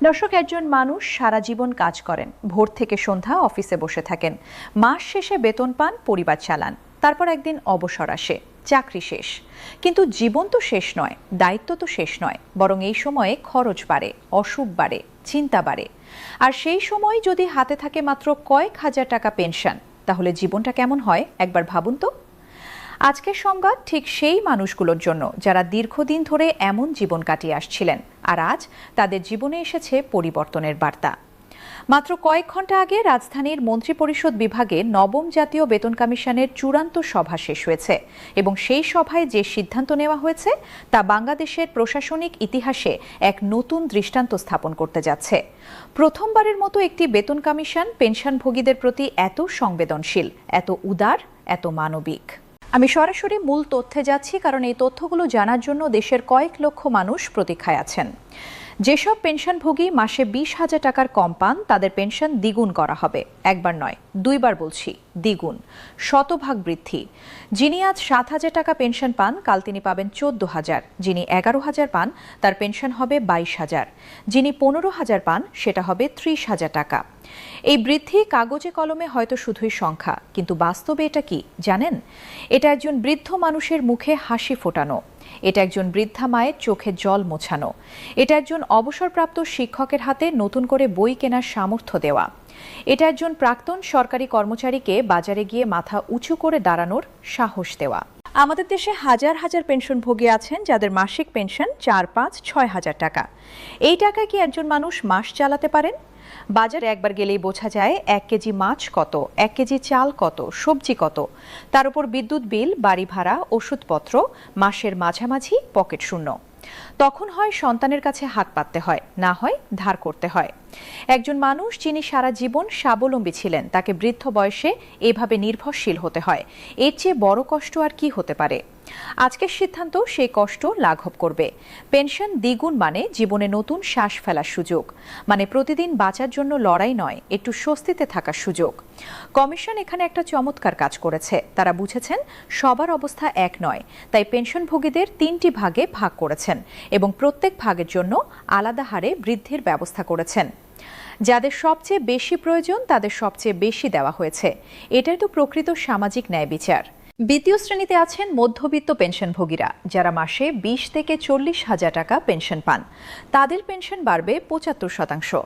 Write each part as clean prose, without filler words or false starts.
দর্শক, একজন মানুষ সারা জীবন কাজ করেন, ভোর থেকে সন্ধ্যা অফিসে বসে থাকেন, মাস শেষে বেতন পান, পরিবার চালান। তারপর একদিন অবসর আসে, চাকরি শেষ। কিন্তু জীবন তো শেষ নয়, দায়িত্ব তো শেষ নয়, বরং এই সময়ে খরচ বাড়ে, অসুখ বাড়ে, চিন্তা বাড়ে। আর সেই সময় যদি হাতে থাকে মাত্র কয়েক হাজার টাকা পেনশন, তাহলে জীবনটা কেমন হয় একবার ভাবুন তো। আজকের সংবাদ ঠিক সেই মানুষগুলোর জন্য যারা দীর্ঘদিন ধরে এমন জীবন কাটিয়ে আসছিলেন, আর আজ তাদের জীবনে এসেছে পরিবর্তনের বার্তা। মাত্র কয়েক ঘন্টা আগে রাজধানীর মন্ত্রিপরিষদ বিভাগে নবম জাতীয় বেতন কমিশনের চূড়ান্ত সভা শেষ হয়েছে এবং সেই সভায় যে সিদ্ধান্ত নেওয়া হয়েছে তা বাংলাদেশের প্রশাসনিক ইতিহাসে এক নতুন দৃষ্টান্ত স্থাপন করতে যাচ্ছে। প্রথমবারের মতো একটি বেতন কমিশন পেনশনভোগীদের প্রতি এত সংবেদনশীল, এত উদার, এত মানবিক। আমি সরাসরি মূল তথ্যে যাচ্ছি, কারণ এই তথ্যগুলো জানার জন্য দেশের কয়েক লক্ষ মানুষ প্রতীক্ষায় আছেন। যেসব পেনশনভোগী মাসে 20,000 টাকার কম পান, তাদের পেনশন দ্বিগুণ করা হবে। একবার নয়, দুইবার বলছি, দ্বিগুণ, শতভাগ বৃদ্ধি। যিনি আজ 7,000 টাকা পেনশন পান, কাল তিনি পাবেন 14,000। যিনি 11,000 পান, তার পেনশন হবে 22,000। যিনি 15,000 পান, সেটা হবে 30,000 টাকা। এই বৃদ্ধি কাগজে কলমে হয়তো শুধুই সংখ্যা, কিন্তু বাস্তবে এটা কি জানেন? এটা একজন বৃদ্ধ মানুষের মুখে হাসি ফোটানো, এটা একজন বৃদ্ধা মায়ের চোখে জল মোছানো, এটা একজন অবসরপ্রাপ্ত শিক্ষকের হাতে নতুন করে বই কেনার সামর্থ্য দেওয়া, এটা একজন প্রাক্তন সরকারি কর্মচারীকে বাজারে গিয়ে মাথা উঁচু করে দাঁড়ানোর সাহস দেওয়া। আমাদের দেশে হাজার হাজার পেনশনভোগী আছেন যাদের মাসিক পেনশন 4, 5, 6,000 টাকা। এই টাকায় কি একজন মানুষ মাস চালাতে পারেন? বাজারে একবার গেলেই বোঝা যায় 1 কেজি মাছ কত, 1 কেজি চাল কত, সবজি কত। তার উপর বিদ্যুৎ বিল, বাড়ি ভাড়া, ওষুধপত্র, মাসের মাঝামাঝি পকেট শূন্য। তখন হয় সন্তানের কাছে হাত পাততে হয়, না হয় ধার করতে হয়। একজন মানুষ যিনি সারা জীবন স্বাবলম্বী ছিলেন, তাকে বৃদ্ধ বয়সে এভাবে নির্ভরশীল হতে হয়। এর চেয়ে বড় কষ্ট আর কি হতে পারে? আজকের সিদ্ধান্ত সেই কষ্ট লাঘব করবে। পেনশন দ্বিগুণ মানে জীবনে নতুন শ্বাস ফেলার সুযোগ, মানে প্রতিদিন বাঁচার জন্য লড়াই নয়, একটু স্বস্তিতে থাকার সুযোগ। কমিশন এখানে একটা চমৎকার কাজ করেছে। তারা বুঝেছেন সবার অবস্থা এক নয়, তাই পেনশনভোগীদের 3টি ভাগে ভাগ করেছেন এবং প্রত্যেক ভাগের জন্য আলাদা হারে বৃদ্ধির ব্যবস্থা করেছেন। যাদের সবচেয়ে বেশি প্রয়োজন তাদের সবচেয়ে বেশি দেওয়া হয়েছে। এটাই তো প্রকৃত সামাজিক ন্যায় বিচার। দ্বিতীয় শ্রেণীতে আছেন মধ্যবিত্ত পেনশনভোগীরা, যারা মাসে 20 থেকে 40,000 টাকা পেনশন পান। তাদের পেনশন বাড়বে 75%।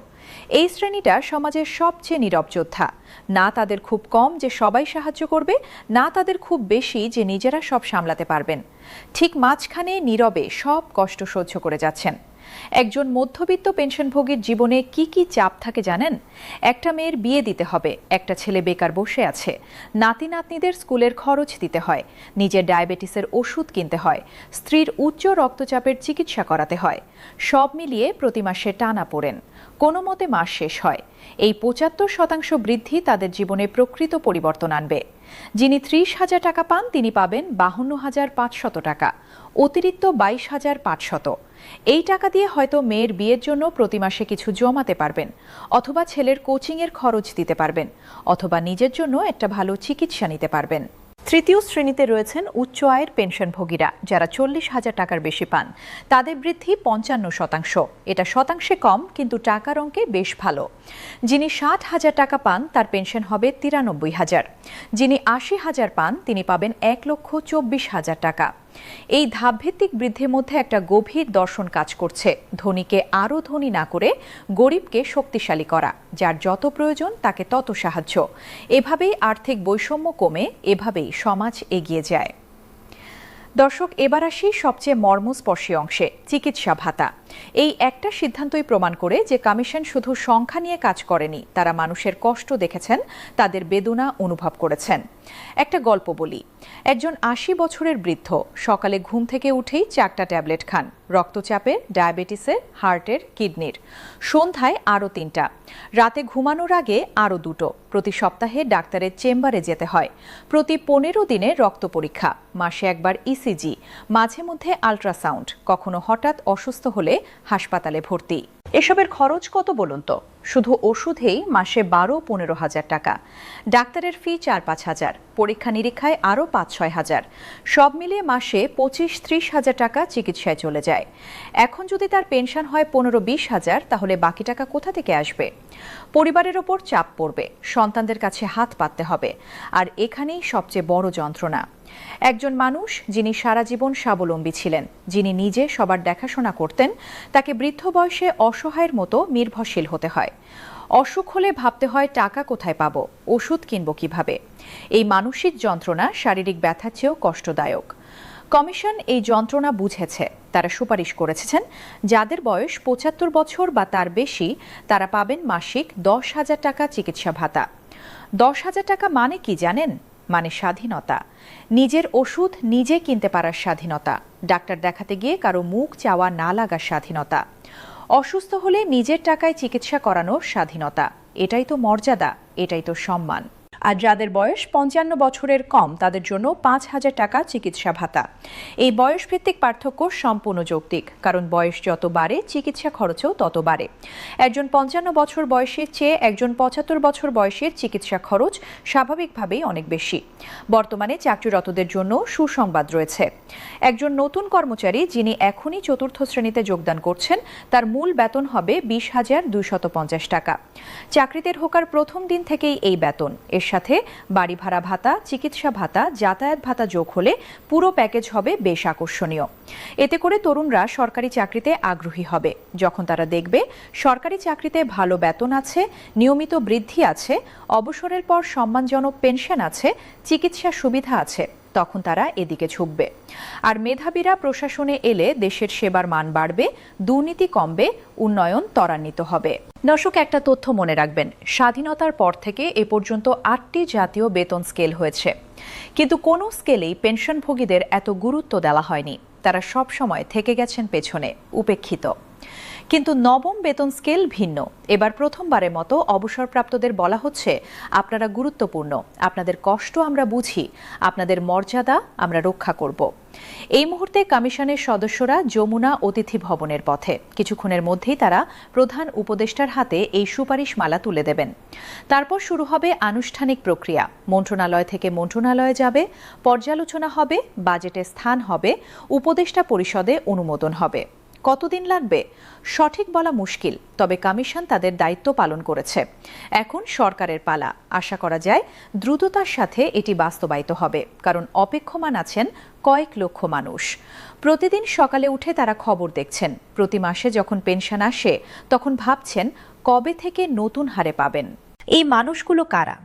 এই শ্রেণীটা সমাজের সবচেয়ে নীরব যোদ্ধা। না তাদের খুব কম যে সবাই সাহায্য করবে, না তাদের খুব বেশি যে নিজেরা সব সামলাতে পারবেন। ঠিক মাঝখানে নীরবে সব কষ্ট সহ্য করে যাচ্ছেন। একজন মধ্যবিত্ত পেনশনভোগীর জীবনে কি কি চাপ থাকে জানেন? একটা মেয়ের বিয়ে দিতে হবে, একটা ছেলে বেকার বসে আছে, নাতি নাতনিদের স্কুলের খরচ দিতে হয়, নিজের ডায়াবেটিসের ওষুধ কিনতে হয়, স্ত্রীর উচ্চ রক্তচাপের চিকিৎসা করাতে হয়। সব মিলিয়ে প্রতি মাসে টানা পড়েন, কোনো মতে মাস শেষ হয়। এই 75% বৃদ্ধি তাদের জীবনে প্রকৃত পরিবর্তন আনবে। যিনি 30,000 টাকা পান, তিনি পাবেন 52,500 টাকা, অতিরিক্ত 22,500। এই টাকা দিয়ে হয়তো মেয়ের বিয়ের জন্য প্রতি মাসে কিছু জমাতে পারবেন, অথবা ছেলের কোচিংয়ের খরচ দিতে পারবেন, অথবা নিজের জন্য একটা ভালো চিকিৎসা নিতে পারবেন। তৃতীয় শ্রেণীতে রয়েছেন উচ্চ আয়ের পেনশনভোগীরা, যারা 40,000 টাকার বেশি পান। তাদের বৃদ্ধি 55%। এটা শতাংশে কম, কিন্তু টাকার অঙ্কে বেশ ভালো। যিনি 60,000 টাকা পান, তার পেনশন হবে 93,000। যিনি 80,000 পান, তিনি পাবেন 1,24,000 টাকা। এই ধাপভিত্তিক বৃদ্ধির মধ্যে একটা গভীর দর্শন কাজ করছে। ধনীকে আরও ধনী না করে গরিবকে শক্তিশালী করা, যার যত প্রয়োজন তাকে তত সাহায্য। এভাবেই আর্থিক বৈষম্য কমে, এভাবেই সমাজ এগিয়ে যায়। দর্শক, এবার আসি সবচেয়ে মর্মস্পর্শী অংশে, চিকিৎসা ভাতা। এই একটা সিদ্ধান্তই প্রমাণ করে যে কমিশন শুধু সংখ্যা নিয়ে কাজ করেনি, তারা মানুষের কষ্ট দেখেছেন, তাদের বেদনা অনুভব করেছেন। একটা গল্প বলি। একজন 80 বছরের বৃদ্ধ সকালে ঘুম থেকে উঠেই 4টা ট্যাবলেট খান, রক্তচাপের, ডায়াবেটিসের, হার্টের, কিডনির। সন্ধ্যায় আরও 3টা, রাতে ঘুমানোর আগে আরও 2টো। প্রতি সপ্তাহে ডাক্তারের চেম্বারে যেতে হয়। প্রতি 15 দিনে রক্ত পরীক্ষা, মাসে একবার ইসিজি, মাঝে মধ্যে আল্ট্রাসাউন্ড, কখনো হঠাৎ অসুস্থ হলে হাসপাতালে ভর্তি। এসবের খরচ কত বলুন তো? শুধু ওষুধেই মাসে 12-15 হাজার টাকা, ডাক্তারের ফি 4-5 হাজার, পরীক্ষা নিরীক্ষায় আরও 5-6 হাজার, সব মিলিয়ে মাসে 25-30 হাজার টাকা চিকিৎসায় চলে যায়। এখন যদি তার পেনশন হয় 15-20 হাজার, তাহলে বাকি টাকা কোথা থেকে আসবে? পরিবারের ওপর চাপ পড়বে, সন্তানদের কাছে হাত পাততে হবে, আর এখানেই সবচেয়ে বড় যন্ত্রণা। একজন মানুষ যিনি সারা জীবন স্বাবলম্বী ছিলেন, যিনি নিজে সবার দেখাশোনা করতেন, তাকে বৃদ্ধ বয়সে অসহায়ের মতো নির্ভরশীল হতে হয়। অসুখ হলে ভাবতে হয় টাকা কোথায় পাবো, ওষুধ কিনবো কিভাবে। এই মানসিক যন্ত্রণা শারীরিক ব্যথার চেয়েও কষ্টদায়ক। কমিশন এই যন্ত্রণা বুঝেছে। তারা সুপারিশ করেছেন, যাদের বয়স 75 বছর বা তার বেশি, তারা পাবেন মাসিক 10,000 টাকা চিকিৎসা ভাতা। 10,000 টাকা মানে কি জানেন? মানে স্বাধীনতা, নিজের ওষুধ নিজে কিনতে পারার স্বাধীনতা, ডাক্তার দেখাতে গিয়ে কারো মুখ চাওয়া না লাগার স্বাধীনতা, অসুস্থ হলে নিজের টাকায় চিকিৎসা করানোর স্বাধীনতা। এটাই তো মর্যাদা, এটাই তো সম্মান। আর যাদের বয়স 55 বছরের কম, তাদের জন্য 5,000 টাকা চিকিৎসা ভাতা। এই বয়সভিত্তিক পার্থক্য সম্পূর্ণ যৌক্তিক, কারণ বয়স যত বাড়ে চিকিৎসা খরচও তত বাড়ে। একজন 55 বছর বয়সের চেয়ে একজন 75 বছর বয়সের চিকিৎসা খরচ স্বাভাবিকভাবেই অনেক বেশি। বর্তমানে চাকরিরতদের জন্য সুসংবাদ রয়েছে। একজন নতুন কর্মচারী যিনি এখনই 4র্থ শ্রেণীতে যোগদান করছেন, তার মূল বেতন হবে 20,250 টাকা। চাকরিতে ঢোকার প্রথম দিন থেকেই এই বেতন। এর সাথে বাড়ি ভাড়া ভাতা, চিকিৎসা ভাতা, যাতায়াত ভাতা যোগ হলে পুরো প্যাকেজ হবে বেশ আকর্ষণীয়। এতে করে তরুণরা সরকারি চাকরিতে আগ্রহী হবে। যখন তারা দেখবে সরকারি চাকরিতে ভালো বেতন আছে, নিয়মিত বৃদ্ধি আছে, অবসরের পর সম্মানজনক পেনশন আছে, চিকিৎসা সুবিধা আছে, তখন তারা এদিকে ঝুঁকবে। আর মেধাবীরা প্রশাসনে এলে দেশের সেবার মান বাড়বে, দুর্নীতি কমবে, উন্নয়ন ত্বরান্বিত হবে। দর্শক, একটা তথ্য মনে রাখবেন, স্বাধীনতার পর থেকে এ পর্যন্ত 8টি জাতীয় বেতন স্কেল হয়েছে, কিন্তু কোনো স্কেলেই পেনশনভোগীদের এত গুরুত্ব দেওয়া হয়নি। তারা সব সময় থেকে গেছেন পেছনে, উপেক্ষিত। কিন্তু নবম বেতন স্কেল ভিন্ন। এবার প্রথমবারের মতো অবসরপ্রাপ্তদের বলা হচ্ছে, আপনারা গুরুত্বপূর্ণ, আপনাদের কষ্ট আমরা বুঝি, আপনাদের মর্যাদা আমরা রক্ষা করব। এই মুহূর্তে কমিশনের সদস্যরা যমুনা অতিথি ভবনের পথে। কিছুক্ষণের মধ্যেই তারা প্রধান উপদেষ্টার হাতে এই সুপারিশমালা তুলে দেবেন। তারপর শুরু হবে আনুষ্ঠানিক প্রক্রিয়া। মন্ত্রণালয় থেকে মন্ত্রণালয়ে যাবে, পর্যালোচনা হবে, বাজেটে স্থান হবে, উপদেষ্টা পরিষদে অনুমোদন হবে। কতদিন লাগবে সঠিক বলা মুশকিল, তবে কমিশন তাদের দায়িত্ব পালন করেছে। এখন সরকারের পালা। আশা করা যায় দ্রুততার সাথে এটি বাস্তবায়িত হবে, কারণ অপেক্ষমান আছেন কয়েক লক্ষ মানুষ। প্রতিদিন সকালে উঠে তারা খবর দেখছেন, প্রতি মাসে যখন পেনশন আসে তখন ভাবছেন কবে থেকে নতুন হারে পাবেন। এই মানুষগুলো কারা?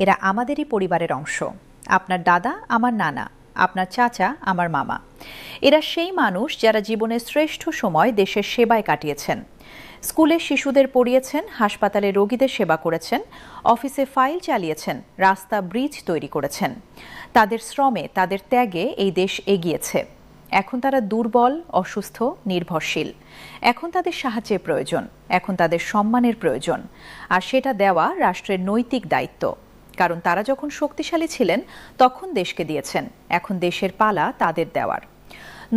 এরা আমাদেরই পরিবারের অংশ। আপনার দাদা আমার নানা, আপনার চাচা আমার মামা। এরা সেই মানুষ যারা জীবনের শ্রেষ্ঠ সময় দেশের সেবায় কাটিয়েছেন। স্কুলে শিশুদের পড়িয়েছেন, হাসপাতালে রোগীদের সেবা করেছেন, অফিসে ফাইল চালিয়েছেন, রাস্তা ব্রিজ তৈরি করেছেন। তাদের শ্রমে, তাদের ত্যাগে এই দেশ এগিয়েছে। এখন তারা দুর্বল, অসুস্থ, নির্ভরশীল। এখন তাদের সাহায্যের প্রয়োজন, এখন তাদের সম্মানের প্রয়োজন। আর সেটা দেওয়া রাষ্ট্রের নৈতিক দায়িত্ব। কারণ তারা যখন শক্তিশালী ছিলেন তখন দেশকে দিয়েছেন, এখন দেশের পালা তাদের দেওয়ার।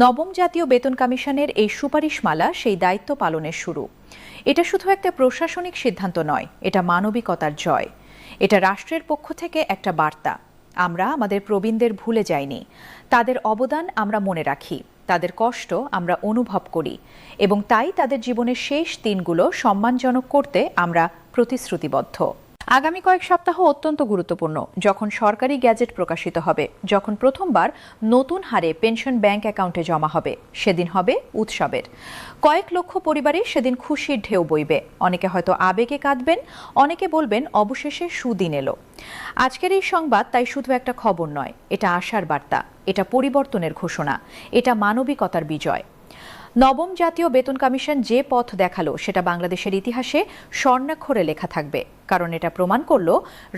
নবম জাতীয় বেতন কমিশনের এই সুপারিশমালা সেই দায়িত্ব পালনের শুরু। এটা শুধু একটা প্রশাসনিক সিদ্ধান্ত নয়, এটা মানবিকতার জয়। এটা রাষ্ট্রের পক্ষ থেকে একটা বার্তা। আমরা আমাদের প্রবীণদের ভুলে যাইনি, তাদের অবদান আমরা মনে রাখি, তাদের কষ্ট আমরা অনুভব করি, এবং তাই তাদের জীবনের শেষ দিনগুলো সম্মানজনক করতে আমরা প্রতিশ্রুতিবদ্ধ। আগামী কয়েক সপ্তাহ অত্যন্ত গুরুত্বপূর্ণ। যখন সরকারি গ্যাজেট প্রকাশিত হবে, যখন প্রথমবার নতুন হারে পেনশন ব্যাংক অ্যাকাউন্টে জমা হবে, সেদিন হবে উৎসবের। কয়েক লক্ষ পরিবারে সেদিন খুশির ঢেউ বইবে। অনেকে হয়তো আবেগে কাঁদবেন, অনেকে বলবেন অবশেষে সুদিন এলো। আজকের এই সংবাদ তাই শুধু একটা খবর নয়, এটা আশার বার্তা, এটা পরিবর্তনের ঘোষণা, এটা মানবিকতার বিজয়। নবম জাতীয় বেতন কমিশন যে পথ দেখালো সেটা বাংলাদেশের ইতিহাসে স্বর্ণাক্ষরে লেখা থাকবে, কারণ এটা প্রমাণ করল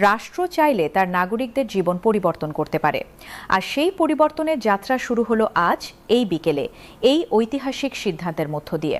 রাষ্ট্র চাইলে তার নাগরিকদের জীবন পরিবর্তন করতে পারে। আর সেই পরিবর্তনের যাত্রা শুরু হলো আজ এই বিকেলে, এই ঐতিহাসিক সিদ্ধান্তের মধ্য দিয়ে।